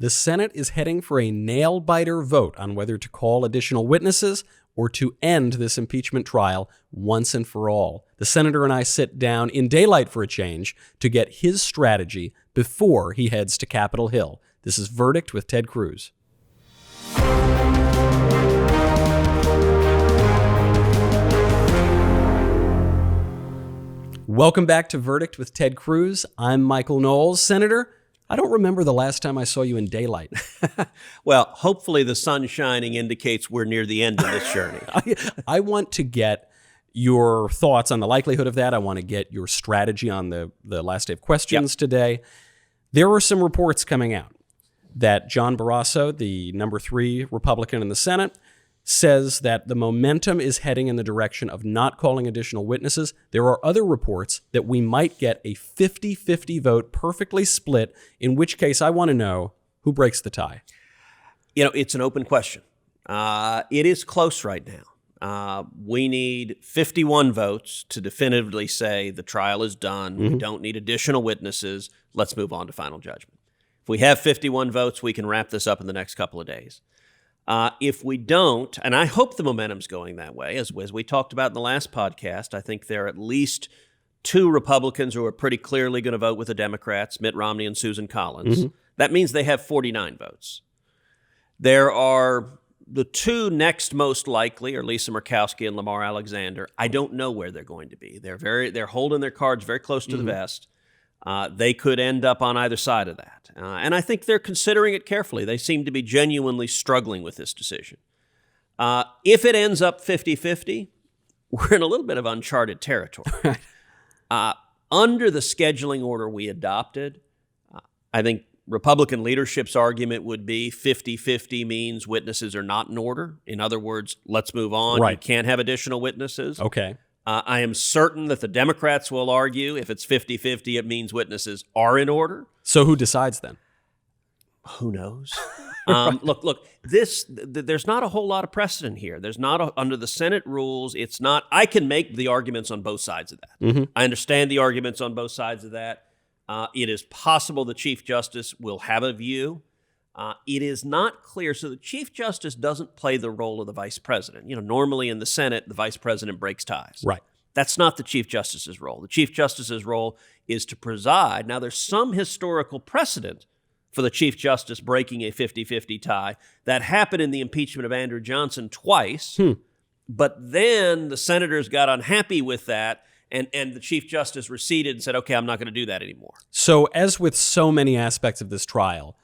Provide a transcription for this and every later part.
The Senate is heading for a nail-biter vote on whether to call additional witnesses or to end this impeachment trial once and for all. The senator and I sit down in daylight for a change to get his strategy before he heads to Capitol Hill. This is Verdict with Ted Cruz. Welcome back to Verdict with Ted Cruz. I'm Michael Knowles. Senator, I don't remember the last time I saw you in daylight. Well, hopefully the sun shining indicates we're near the end of this journey. I want to get your thoughts on the likelihood of that. I want to get your strategy on the last day of questions today. There were some reports coming out that John Barrasso, the number 3 Republican in the Senate, says that the momentum is heading in the direction of not calling additional witnesses. There are other reports that we might get a 50-50 vote, perfectly split, in which case I want to know who breaks the tie. You know, it's an open question. It is close right now. We need 51 votes to definitively say the trial is done. We don't need additional witnesses. Let's move on to final judgment. If we have 51 votes, we can wrap this up in the next couple of days. If we don't, and I hope the momentum's going that way, as we talked about in the last podcast, I think there are at least 2 Republicans who are pretty clearly going to vote with the Democrats, Mitt Romney and Susan Collins. That means they have 49 votes. There are the 2 next most likely are Lisa Murkowski and Lamar Alexander. I don't know where they're going to be. They're holding their cards very close to the vest. They could end up on either side of that. And I think they're considering it carefully. They seem to be genuinely struggling with this decision. If it ends up 50-50, we're in a little bit of uncharted territory. Under the scheduling order we adopted, I think Republican leadership's argument would be 50-50 means witnesses are not in order. In other words, let's move on. Right. You can't have additional witnesses. Okay. I am certain that the Democrats will argue if it's 50-50, it means witnesses are in order. So who decides then? Who knows? Look, there's not a whole lot of precedent here. There's not, under the Senate rules, it's not, I can make the arguments on both sides of that. I understand the arguments on both sides of that. It is possible the Chief Justice will have a view. It is not clear. So the Chief Justice doesn't play the role of the Vice President. You know, normally in the Senate, the Vice President breaks ties. Right. That's not the Chief Justice's role. The Chief Justice's role is to preside. Now, there's some historical precedent for the Chief Justice breaking a 50-50 tie. That happened in the impeachment of Andrew Johnson twice. But then the senators got unhappy with that, and the Chief Justice receded and said, okay, I'm not going to do that anymore. So as with so many aspects of this trial,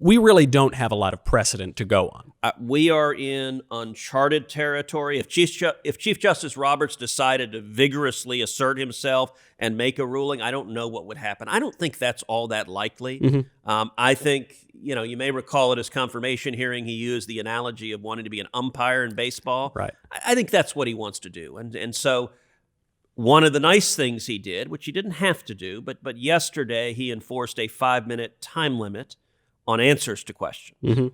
we really don't have a lot of precedent to go on. We are in uncharted territory. If Chief Justice Roberts decided to vigorously assert himself and make a ruling, I don't know what would happen. I don't think that's all that likely. I think, you know, you may recall at his confirmation hearing, he used the analogy of wanting to be an umpire in baseball. Right. I think that's what he wants to do. And so one of the nice things he did, which he didn't have to do, but yesterday he enforced a 5-minute time limit on answers to questions.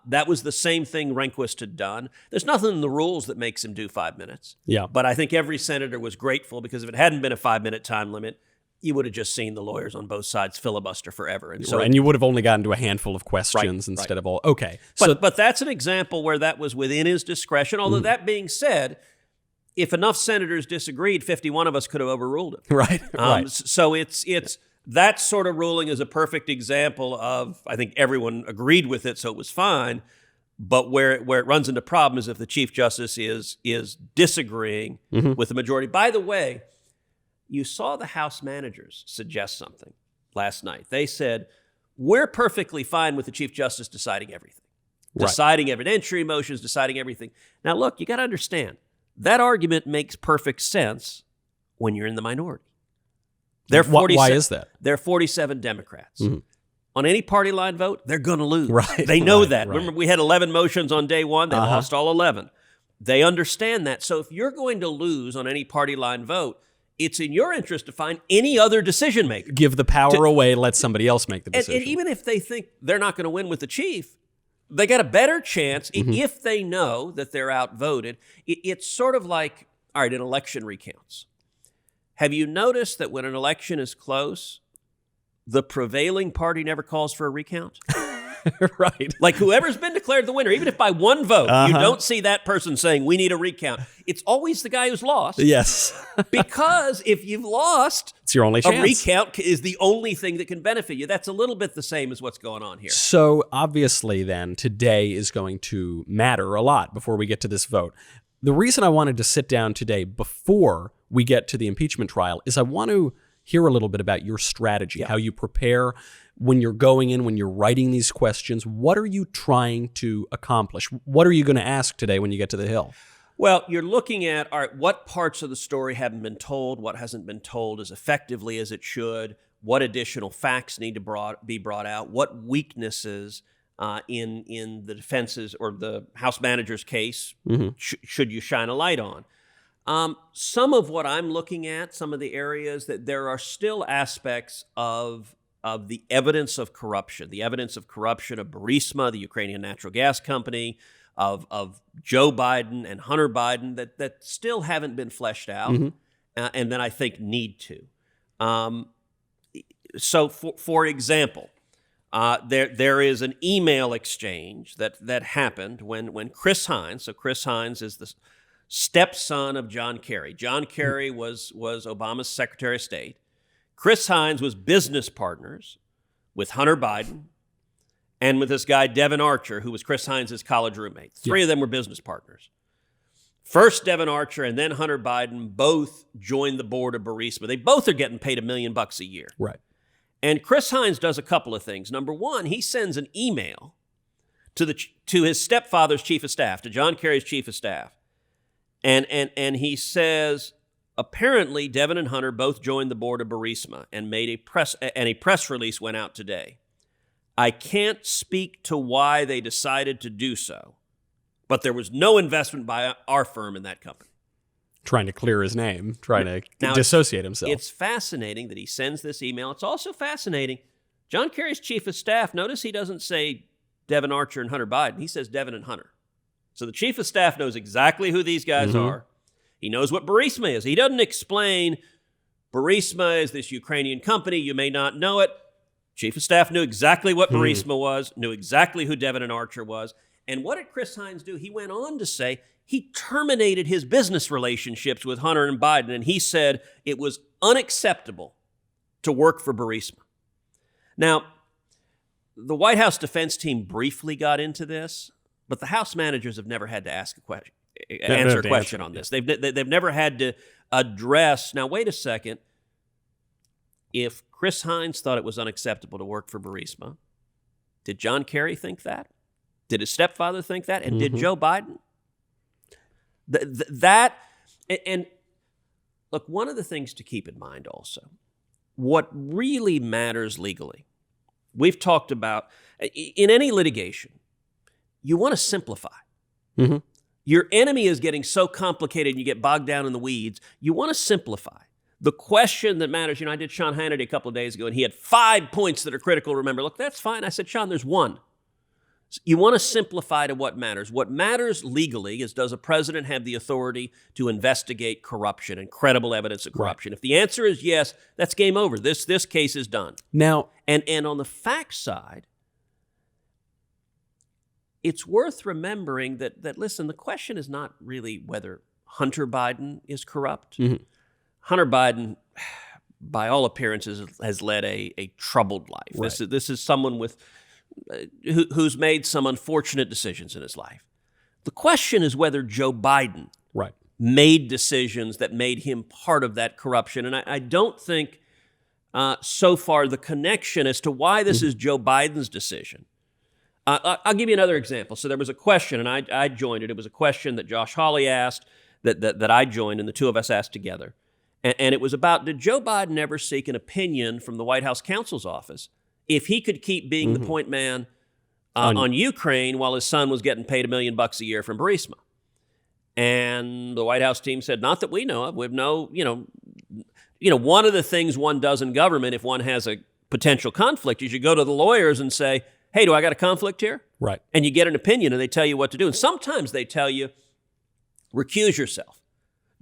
That was the same thing Rehnquist had done. There's nothing in the rules that makes him do 5 minutes. Yeah. But I think every senator was grateful, because if it hadn't been a 5-minute time limit, you would have just seen the lawyers on both sides filibuster forever. And so, and you would have only gotten to a handful of questions instead of all. Okay. But that's an example where that was within his discretion. Although that being said, if enough senators disagreed, 51 of us could have overruled it. Right. So it's that sort of ruling is a perfect example of, I think everyone agreed with it, so it was fine. But where it runs into problem is if the Chief Justice is disagreeing with the majority. By the way, you saw the House managers suggest something last night. They said, we're perfectly fine with the Chief Justice deciding everything. Deciding evidentiary motions, deciding everything. Now look, you got to understand, that argument makes perfect sense when you're in the minority. Why is that? There are 47 Democrats. On any party line vote, they're going to lose. Right. They know that. Remember, we had 11 motions on day one. They lost all 11. They understand that. So if you're going to lose on any party line vote, it's in your interest to find any other decision maker. Give the power away, let somebody else make the decision. And even if they think they're not going to win with the chief, they got a better chance if they know that they're outvoted. It's sort of like, all right, in election recounts. Have you noticed that when an election is close, the prevailing party never calls for a recount? Right. Like whoever's been declared the winner, even if by one vote, you don't see that person saying, we need a recount. It's always the guy who's lost. Yes. Because if you've lost, It's your only a chance. recount is the only thing that can benefit you. That's a little bit the same as what's going on here. So obviously then today is going to matter a lot before we get to this vote. The reason I wanted to sit down today before we get to the impeachment trial is I want to hear a little bit about your strategy, how you prepare when you're going in, when you're writing these questions. What are you trying to accomplish? What are you going to ask today when you get to the Hill? Well, you're looking at, all right, what parts of the story haven't been told, what hasn't been told as effectively as it should, what additional facts need to be brought out, what weaknesses in the defense's or the House manager's case should you shine a light on. Some of what I'm looking at, some of the areas that there are still aspects of the evidence of corruption of Burisma, the Ukrainian natural gas company, of Joe Biden and Hunter Biden that still haven't been fleshed out, and that I think need to. So, for example, there is an email exchange that happened when Chris Hines. So Chris Hines is the stepson of John Kerry. John Kerry was Obama's Secretary of State. Chris Hines was business partners with Hunter Biden and with this guy, Devin Archer, who was Chris Hines' college roommate. Three of them were business partners. First Devin Archer and then Hunter Biden both joined the board of Burisma. They both are getting paid $1 million a year. Right. And Chris Hines does a couple of things. Number one, he sends an email to his stepfather's chief of staff, to John Kerry's chief of staff. And he says, apparently, Devin and Hunter both joined the board of Burisma and made a press release went out today. I can't speak to why they decided to do so, but there was no investment by our firm in that company. Trying to clear his name, trying to dissociate himself. It's fascinating that he sends this email. It's also fascinating. John Kerry's chief of staff, notice he doesn't say Devin Archer and Hunter Biden. He says Devin and Hunter. So the chief of staff knows exactly who these guys are. He knows what Burisma is. He doesn't explain Burisma is this Ukrainian company. You may not know it. Chief of staff knew exactly what Burisma was, knew exactly who Devin and Archer was. And what did Chris Hines do? He went on to say he terminated his business relationships with Hunter and Biden, and he said it was unacceptable to work for Burisma. Now, the White House defense team briefly got into this, but the House managers have never had to answer a question on this. They've never had to address. Now, wait a second. If Chris Hines thought it was unacceptable to work for Burisma, did John Kerry think that? Did his stepfather think that? And did Joe Biden? And look, one of the things to keep in mind also, what really matters legally, we've talked about, in any litigation, you want to simplify. Your enemy is getting so complicated and you get bogged down in the weeds. You want to simplify. The question that matters, I did Sean Hannity a couple of days ago, and he had 5 points that are critical. Remember, look, that's fine. I said, Sean, there's one. You want to simplify to what matters. What matters legally is, does a president have the authority to investigate corruption and credible evidence of corruption? Right. If the answer is yes, that's game over. This case is done. Now, and on the fact side, it's worth remembering that listen, the question is not really whether Hunter Biden is corrupt. Hunter Biden, by all appearances, has led a troubled life. Right. This is someone with who's made some unfortunate decisions in his life. The question is whether Joe Biden made decisions that made him part of that corruption. And I don't think so far the connection as to why this is Joe Biden's decision. I'll give you another example. So there was a question, and I joined it. It was a question that Josh Hawley asked, that I joined, and the two of us asked together. And it was about, did Joe Biden ever seek an opinion from the White House counsel's office if he could keep being the point man on Ukraine while his son was getting paid $1 million a year from Burisma? And the White House team said, not that we know of. We have no, one of the things one does in government if one has a potential conflict is you go to the lawyers and say, hey, do I got a conflict here? Right. And you get an opinion and they tell you what to do. And sometimes they tell you, recuse yourself.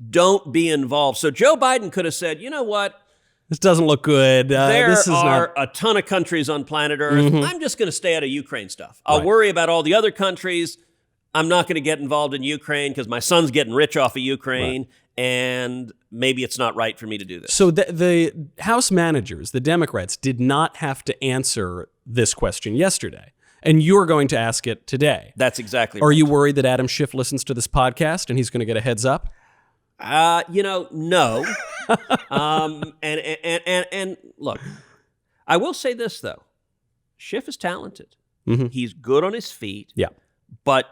Don't be involved. So Joe Biden could have said, you know what? This doesn't look good. There this is are not... a ton of countries on planet Earth. I'm just going to stay out of Ukraine stuff. I'll worry about all the other countries. I'm not going to get involved in Ukraine because my son's getting rich off of Ukraine, and maybe it's not right for me to do this. So the House managers, the Democrats, did not have to answer this question yesterday, and you're going to ask it today. That's exactly right. Are you worried that Adam Schiff listens to this podcast and he's going to get a heads up? No. And look, I will say this, though. Schiff is talented. He's good on his feet. Yeah. But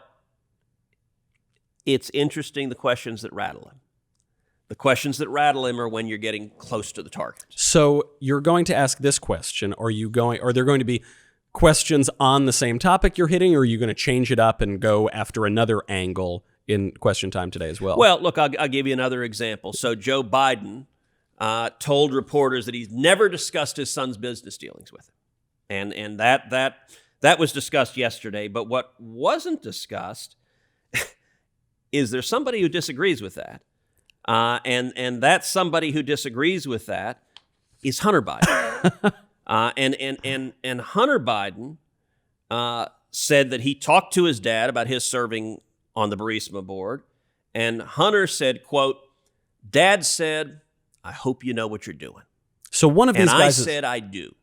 it's interesting the questions that rattle him. The questions that rattle him are when you're getting close to the target. So you're going to ask this question. Are there going to be questions on the same topic you're hitting, or are you going to change it up and go after another angle in question time today as well? Well, look, I'll give you another example. So Joe Biden told reporters that he's never discussed his son's business dealings with him. And that was discussed yesterday. But what wasn't discussed is there's somebody who disagrees with that. And that somebody who disagrees with that is Hunter Biden. And Hunter Biden said that he talked to his dad about his serving on the Burisma board. And Hunter said, quote, "Dad said, I hope you know what you're doing." So one of these guys said, I do.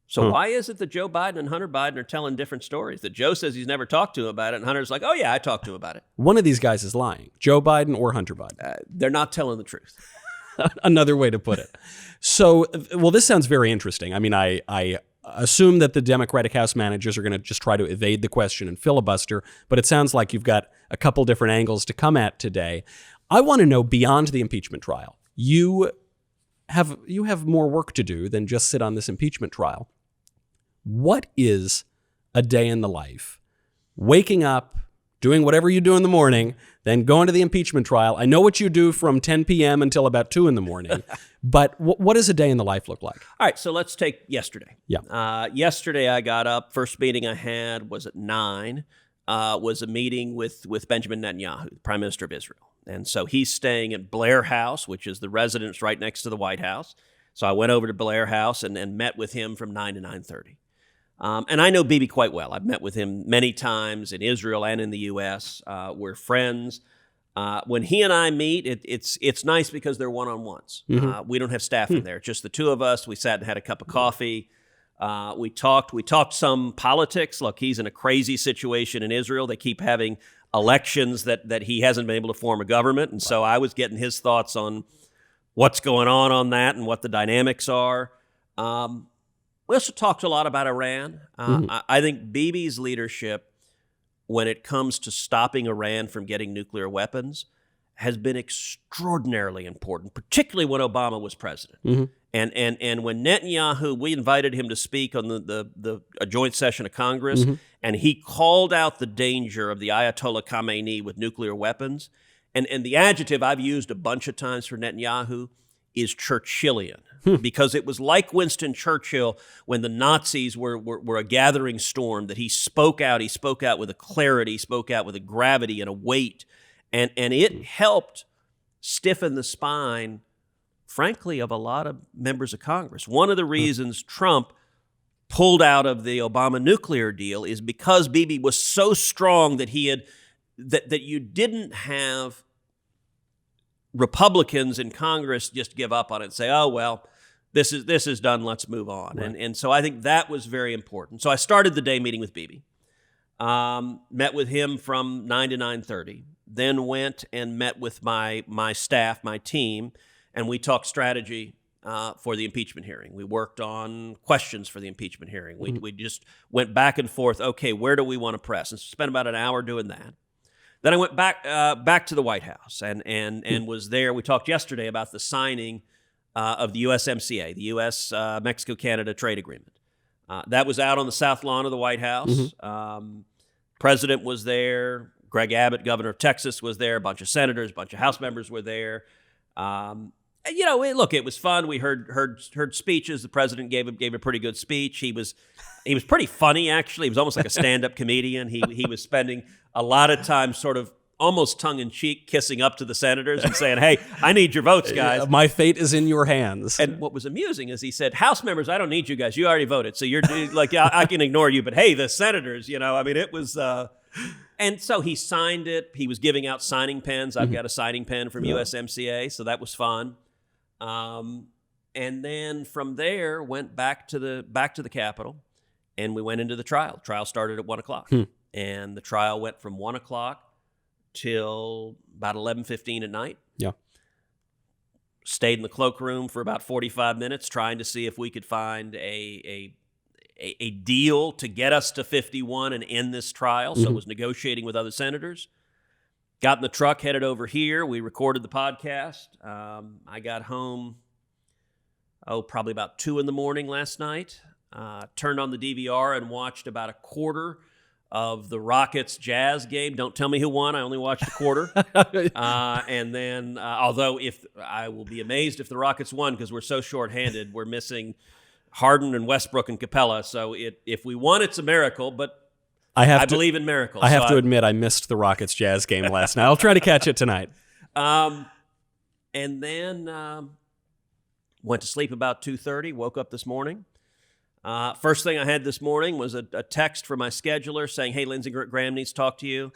So why is it that Joe Biden and Hunter Biden are telling different stories? That Joe says he's never talked to him about it, and Hunter's like, oh, yeah, I talked to him about it. One of these guys is lying, Joe Biden or Hunter Biden. They're not telling the truth. Another way to put it. So, well, this sounds very interesting. I mean, I assume that the Democratic House managers are going to just try to evade the question and filibuster, but it sounds like you've got a couple different angles to come at today. I want to know, beyond the impeachment trial, you have more work to do than just sit on this impeachment trial. What is a day in the life? Waking up, doing whatever you do in the morning, then going to the impeachment trial. I know what you do from 10 p.m. until about 2 in the morning, but what does a day in the life look like? All right, so let's take yesterday. Yeah. Yesterday I got up, first meeting I had was at 9, was a meeting with Benjamin Netanyahu, the Prime Minister of Israel. And so he's staying at Blair House, which is the residence right next to the White House. So I went over to Blair House and met with him from 9 to 9:30. And I know Bibi quite well. I've met with him many times in Israel and in the U.S. We're friends. When he and I meet, it's nice because they're one-on-ones. We don't have staff in there, just the two of us. We sat and had a cup of coffee. We talked some politics. Look, he's in a crazy situation in Israel. They keep having elections that he hasn't been able to form a government. And so I was getting his thoughts on what's going on that and what the dynamics are. We also talked a lot about Iran. I think Bibi's leadership, when it comes to stopping Iran from getting nuclear weapons, has been extraordinarily important, particularly when Obama was president. And when Netanyahu, we invited him to speak on a joint session of Congress, and he called out the danger of the Ayatollah Khamenei with nuclear weapons. And the adjective I've used a bunch of times for Netanyahu is Churchillian, because it was like Winston Churchill when the Nazis were a gathering storm, that he spoke out with a clarity, he spoke out with a gravity and a weight, and it helped stiffen the spine, frankly, of a lot of members of Congress. One of the reasons Trump pulled out of the Obama nuclear deal is because Bibi was so strong that that you didn't have Republicans in Congress just give up on it and say, oh, well, this is done, let's move on. Right. And so I think that was very important. So I started the day meeting with Bibi, met with him from 9 to 9:30, then went and met with my staff, my team, and we talked strategy for the impeachment hearing. We worked on questions for the impeachment hearing. We just went back and forth, okay, where do we want to press? And spent about an hour doing that. Then I went back to the White House and was there. We talked yesterday about the signing of the USMCA, the U.S. Mexico-Canada Trade Agreement. That was out on the South Lawn of the White House. President was there. Greg Abbott, governor of Texas, was there. A bunch of senators, a bunch of House members were there. Look, it was fun. We heard speeches. The president gave a pretty good speech. He was pretty funny, actually. He was almost like a stand-up comedian. He was spending a lot of time sort of almost tongue-in-cheek kissing up to the senators and saying, hey, I need your votes, guys. My fate is in your hands. And what was amusing is he said, House members, I don't need you guys. You already voted. So you're like, yeah, I can ignore you. But hey, the senators, I mean, it was... And so he signed it. He was giving out signing pens. I've got a signing pen from USMCA, so that was fun. And then from there, went back to the Capitol, and we went into the trial. Trial started at 1 o'clock, and the trial went from 1 o'clock till about 11:15 at night. Yeah. Stayed in the cloakroom for about 45 minutes, trying to see if we could find a deal to get us to 51 and end this trial. So was negotiating with other senators. Got in the truck, headed over here. We recorded the podcast. I got home, probably about 2 in the morning last night. Turned on the DVR and watched about a quarter of the Rockets Jazz game. Don't tell me who won. I only watched a quarter. And then, although I will be amazed if the Rockets won because we're so shorthanded, we're missing Harden and Westbrook and Capella. So if we won, it's a miracle, but I believe in miracles. I have to admit I missed the Rockets Jazz game last night. I'll try to catch it tonight. And then went to sleep about 2:30, woke up this morning. First thing I had this morning was a text from my scheduler saying, hey, Lindsey Graham needs to talk to you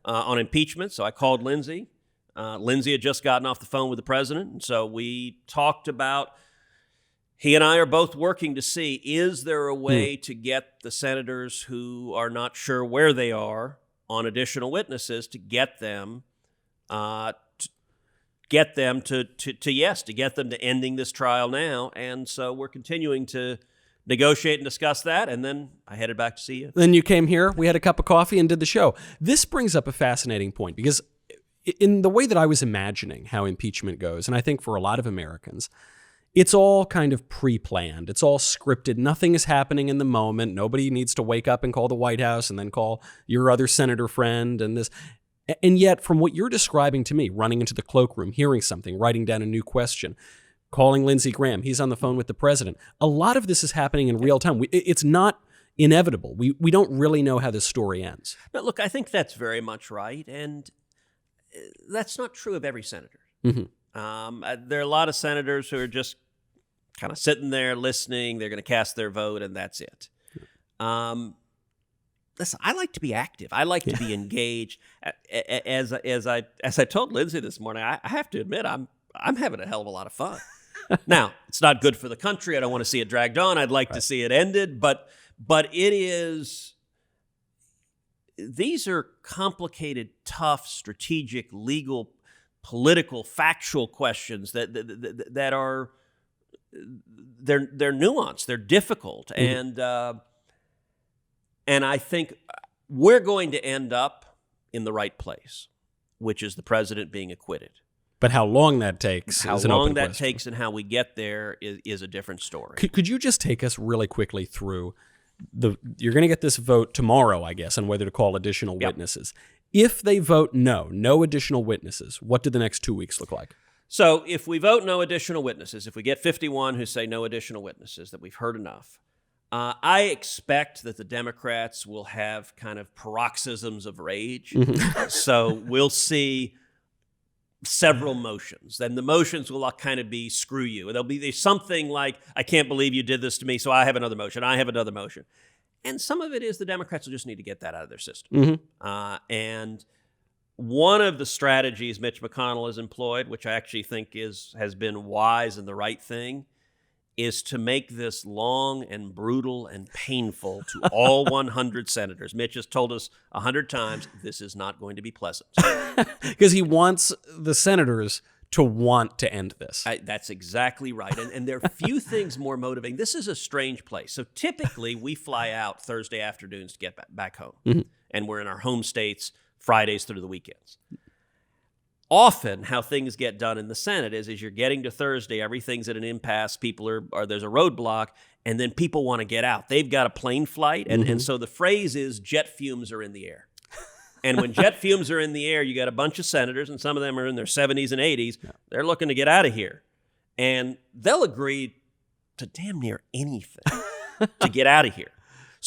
on impeachment. So I called Lindsey. Lindsey had just gotten off the phone with the president. And so we talked about, he and I are both working to see, is there a way to get the senators who are not sure where they are on additional witnesses to get them to get them to ending this trial now. And so we're continuing to negotiate and discuss that, and then I headed back to see you. Then you came here, we had a cup of coffee, and did the show. This brings up a fascinating point, because in the way that I was imagining how impeachment goes, and I think for a lot of Americans, it's all kind of pre-planned. It's all scripted. Nothing is happening in the moment. Nobody needs to wake up and call the White House and then call your other senator friend and this. And yet, from what you're describing to me, running into the cloakroom, hearing something, writing down a new question, calling Lindsey Graham, he's on the phone with the president. A lot of this is happening in real time. It's not inevitable. We don't really know how this story ends. But look, I think that's very much right, and that's not true of every senator. There are a lot of senators who are just kind of sitting there listening. They're going to cast their vote, and that's it. Listen, I like to be active. I like to be engaged. As I told Lindsey this morning, I have to admit I'm having a hell of a lot of fun. Now, it's not good for the country. I don't want to see it dragged on. I'd like to see it ended, but it is. These are complicated, tough, strategic, legal, political, factual questions that are they're nuanced. They're difficult, and I think we're going to end up in the right place, which is the president being acquitted. But how long that takes how is an long open that question. takes and how we get there is a different story. Could you just take us really quickly through you're going to get this vote tomorrow, I guess, on whether to call additional witnesses. If they vote no additional witnesses, what do the next 2 weeks look like? So if we vote no additional witnesses, if we get 51 who say no additional witnesses, that we've heard enough, I expect that the Democrats will have kind of paroxysms of rage. So we'll see several motions. Then the motions will all kind of be screw you. There's something like, I can't believe you did this to me, so I have another motion. I have another motion. And some of it is the Democrats will just need to get that out of their system. And one of the strategies Mitch McConnell has employed, which I actually think has been wise and the right thing, is to make this long and brutal and painful to all 100 senators. Mitch has told us 100 times, this is not going to be pleasant. Because he wants the senators to want to end this. That's exactly right. And there are few things more motivating. This is a strange place. So typically we fly out Thursday afternoons to get back home. And we're in our home states Fridays through the weekends. Often how things get done in the Senate is you're getting to Thursday, everything's at an impasse, people are there's a roadblock, and then people want to get out. They've got a plane flight, and so the phrase is jet fumes are in the air. And when jet fumes are in the air, you got a bunch of senators, and some of them are in their 70s and 80s. They're looking to get out of here. And they'll agree to damn near anything to get out of here.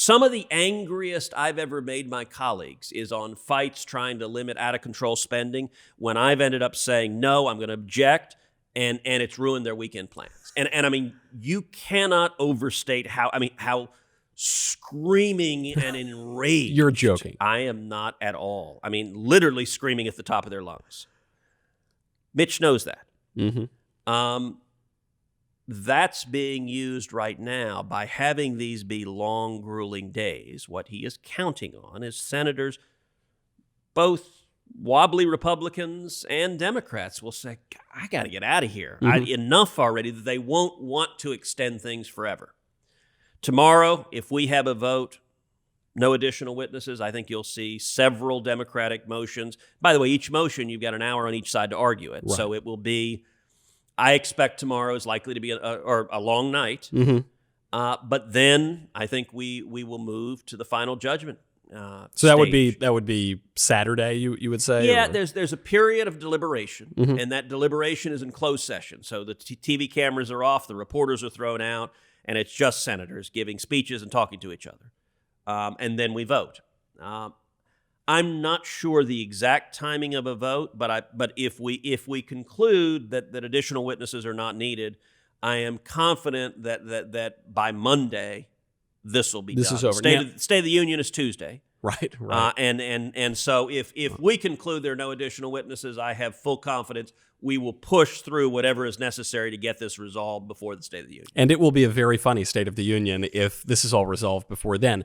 Some of the angriest I've ever made my colleagues is on fights trying to limit out-of-control spending when I've ended up saying, no, I'm going to object, and it's ruined their weekend plans. And I mean, you cannot overstate how screaming and enraged. You're joking. I am not at all. I mean, literally screaming at the top of their lungs. Mitch knows that. Mm-hmm. That's being used right now by having these be long, grueling days. What he is counting on is senators, both wobbly Republicans and Democrats, will say, I got to get out of here. Enough already that they won't want to extend things forever. Tomorrow, if we have a vote, no additional witnesses, I think you'll see several Democratic motions. By the way, each motion, you've got an hour on each side to argue it. Right. So it will be, I expect tomorrow is likely to be a long night. Mm-hmm. But then I think we will move to the final judgment. So that would be Saturday, you would say? Yeah, or? there's a period of deliberation, and that deliberation is in closed session. So the TV cameras are off, the reporters are thrown out, and it's just senators giving speeches and talking to each other. And then we vote. I'm not sure the exact timing of a vote, but if we conclude that additional witnesses are not needed, I am confident that by Monday this will be done. This is over. State of the Union is Tuesday. Right. And so if we conclude there are no additional witnesses, I have full confidence we will push through whatever is necessary to get this resolved before the State of the Union. And it will be a very funny State of the Union if this is all resolved before then.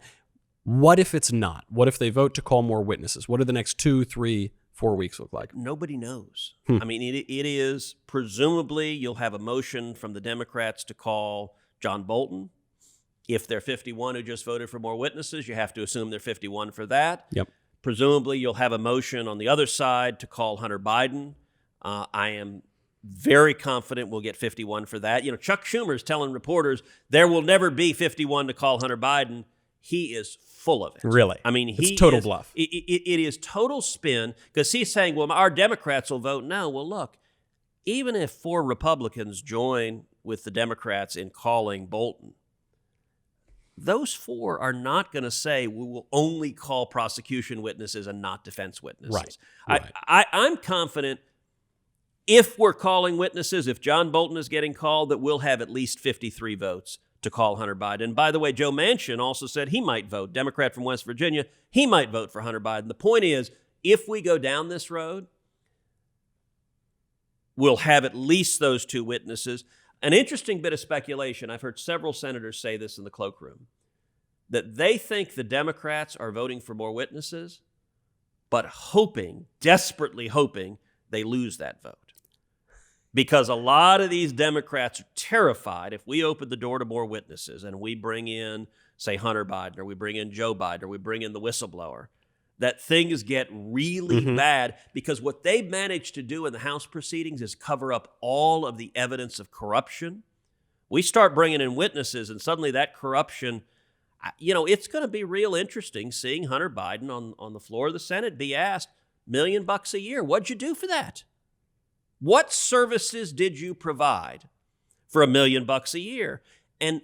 What if it's not? What if they vote to call more witnesses? What do the next 2, 3, 4 weeks look like? Nobody knows. I mean, it is presumably you'll have a motion from the Democrats to call John Bolton. If they're 51 who just voted for more witnesses, you have to assume they're 51 for that. Yep. Presumably, you'll have a motion on the other side to call Hunter Biden. I am very confident we'll get 51 for that. You know, Chuck Schumer is telling reporters there will never be 51 to call Hunter Biden. He is full of it. Really? I mean, it's total bluff. It is total spin because he's saying, well, our Democrats will vote no. Well, look, even if 4 Republicans join with the Democrats in calling Bolton, those 4 are not going to say we will only call prosecution witnesses and not defense witnesses. Right. I'm confident if we're calling witnesses, if John Bolton is getting called, that we'll have at least 53 votes to call Hunter Biden. And by the way, Joe Manchin also said he might vote, Democrat from West Virginia, he might vote for Hunter Biden. The point is, if we go down this road, we'll have at least those 2 witnesses. An interesting bit of speculation, I've heard several senators say this in the cloakroom, that they think the Democrats are voting for more witnesses, but desperately hoping, they lose that vote. Because a lot of these Democrats are terrified if we open the door to more witnesses and we bring in, say, Hunter Biden, or we bring in Joe Biden, or we bring in the whistleblower, that things get really bad, because what they've managed to do in the House proceedings is cover up all of the evidence of corruption. We start bringing in witnesses, and suddenly that corruption, it's going to be real interesting seeing Hunter Biden on the floor of the Senate be asked, $1 million a year, what'd you do for that? What services did you provide for $1 million a year? And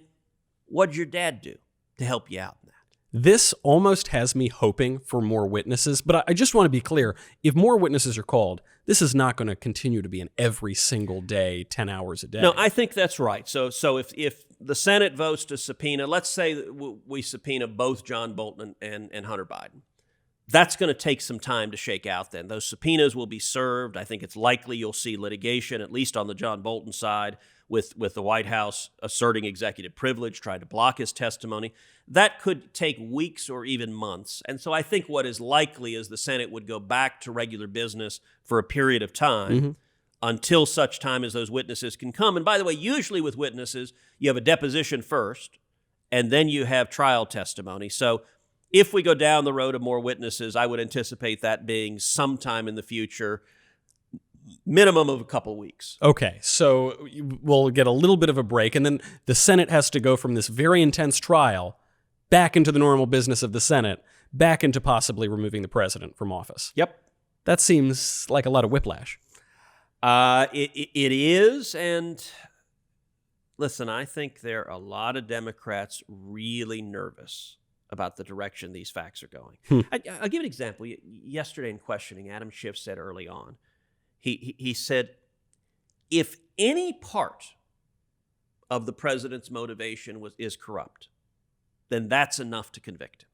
what'd your dad do to help you out in that? This almost has me hoping for more witnesses, but I just want to be clear. If more witnesses are called, this is not going to continue to be an every single day, 10 hours a day. No, I think that's right. So if the Senate votes to subpoena, let's say we subpoena both John Bolton and Hunter Biden, that's going to take some time to shake out then. Those subpoenas will be served. I think it's likely you'll see litigation, at least on the John Bolton side, with the White House asserting executive privilege, trying to block his testimony. That could take weeks or even months. And so I think what is likely is the Senate would go back to regular business for a period of time until such time as those witnesses can come. And by the way, usually with witnesses, you have a deposition first, and then you have trial testimony. So if we go down the road of more witnesses, I would anticipate that being sometime in the future, minimum of a couple weeks. Okay, so we'll get a little bit of a break, and then the Senate has to go from this very intense trial back into the normal business of the Senate, back into possibly removing the president from office. Yep. That seems like a lot of whiplash. It is, and listen, I think there are a lot of Democrats really nervous about the direction these facts are going. I'll give an example. Yesterday in questioning, Adam Schiff said early on, he said, if any part of the president's motivation is corrupt, then that's enough to convict him.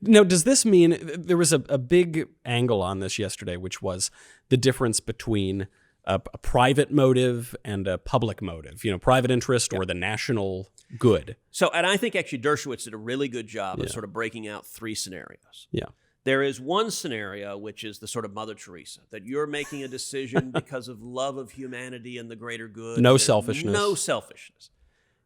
Now, does this mean there was a big angle on this yesterday, which was the difference between a private motive and a public motive, private interest or the national good? So, and I think actually Dershowitz did a really good job of sort of breaking out three scenarios. Yeah. There is one scenario, which is the sort of Mother Teresa, that you're making a decision because of love of humanity and the greater good. No selfishness. No selfishness.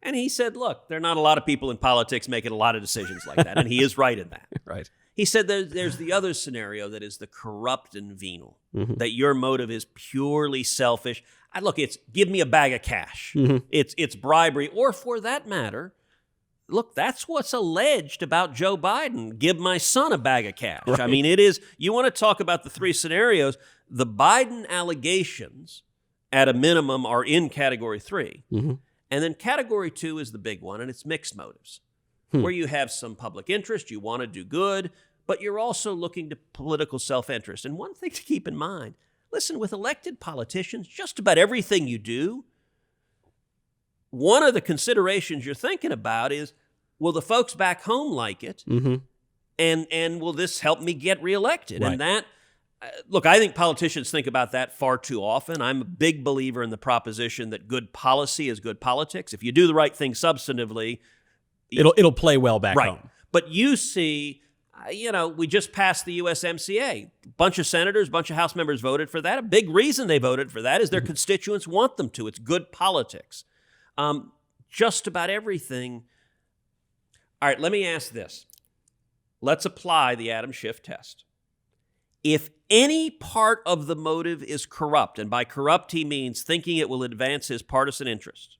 And he said, look, there are not a lot of people in politics making a lot of decisions like that. And he is right in that. Right. He said there's the other scenario that is the corrupt and venal, that your motive is purely selfish. Look, it's give me a bag of cash. It's bribery. Or for that matter, look, that's what's alleged about Joe Biden. Give my son a bag of cash. Right. I mean, it is, you want to talk about the three scenarios. The Biden allegations, at a minimum, are in Category 3. And then Category 2 is the big one, and it's mixed motives, where you have some public interest, you want to do good, but you're also looking to political self-interest. And one thing to keep in mind, listen, with elected politicians, just about everything you do, one of the considerations you're thinking about is, will the folks back home like it? And will this help me get reelected? Right. And that, look, I think politicians think about that far too often. I'm a big believer in the proposition that good policy is good politics. If you do the right thing substantively, it'll play well back home. But you see, we just passed the USMCA. A bunch of senators, a bunch of House members voted for that. A big reason they voted for that is their constituents want them to. It's good politics. Just about everything. All right, let me ask this. Let's apply the Adam Schiff test. If any part of the motive is corrupt, and by corrupt he means thinking it will advance his partisan interest,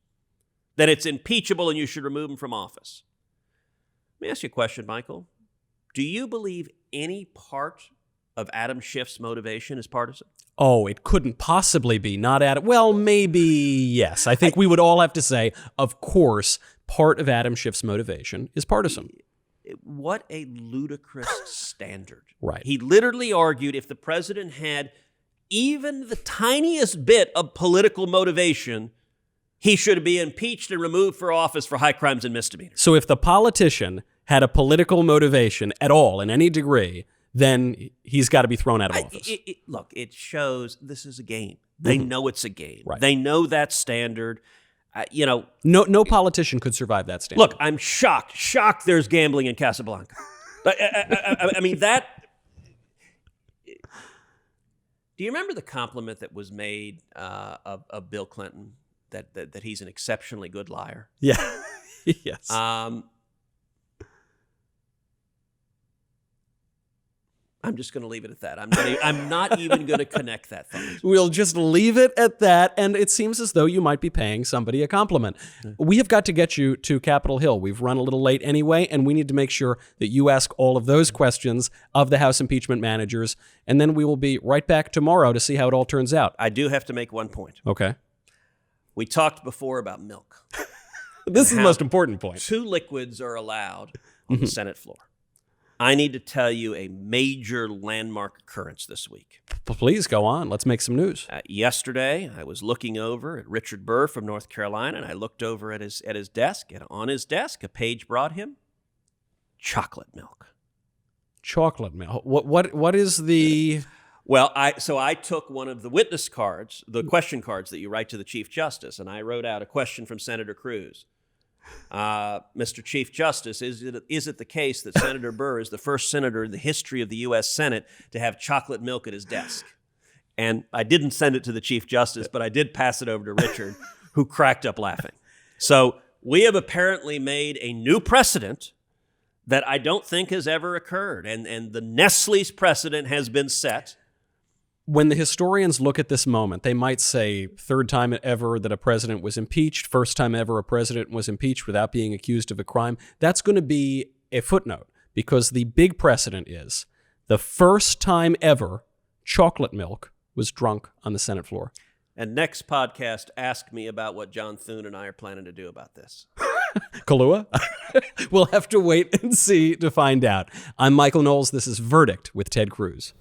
then it's impeachable and you should remove him from office. Let me ask you a question, Michael. Do you believe any part of Adam Schiff's motivation is partisan? Oh, it couldn't possibly be. Not Adam. Well, maybe yes. I think we would all have to say, of course, part of Adam Schiff's motivation is partisan. What a ludicrous standard. Right. He literally argued if the president had even the tiniest bit of political motivation, he should be impeached and removed from office for high crimes and misdemeanors. So if the politician had a political motivation at all in any degree, then he's got to be thrown out of office. Look, it shows this is a game. They know it's a game. Right. They know that standard. No politician could survive that standard. Look, I'm shocked there's gambling in Casablanca. I mean, that... Do you remember the compliment that was made of Bill Clinton, that he's an exceptionally good liar? Yeah. Yes. I'm just going to leave it at that. I'm not even going to connect that thought. We'll just leave it at that, and it seems as though you might be paying somebody a compliment. We have got to get you to Capitol Hill. We've run a little late anyway, and we need to make sure that you ask all of those questions of the House impeachment managers, and then we will be right back tomorrow to see how it all turns out. I do have to make one point. Okay. We talked before about milk. This is the most important point. 2 liquids are allowed on the Senate floor. I need to tell you a major landmark occurrence this week. Please go on. Let's make some news. Yesterday, I was looking over at Richard Burr from North Carolina, and I looked over at his desk, and on his desk, a page brought him chocolate milk. Chocolate milk. What is the... Well, I took one of the witness cards, the question cards that you write to the Chief Justice, and I wrote out a question from Senator Cruz. Mr. Chief Justice, is it the case that Senator Burr is the first senator in the history of the U.S. Senate to have chocolate milk at his desk? And I didn't send it to the Chief Justice, but I did pass it over to Richard, who cracked up laughing. So we have apparently made a new precedent that I don't think has ever occurred. And the Nestle's precedent has been set. When the historians look at this moment, they might say third time ever that a president was impeached, first time ever a president was impeached without being accused of a crime. That's going to be a footnote, because the big precedent is the first time ever chocolate milk was drunk on the Senate floor. And next podcast, ask me about what John Thune and I are planning to do about this. Kahlua? We'll have to wait and see to find out. I'm Michael Knowles. This is Verdict with Ted Cruz.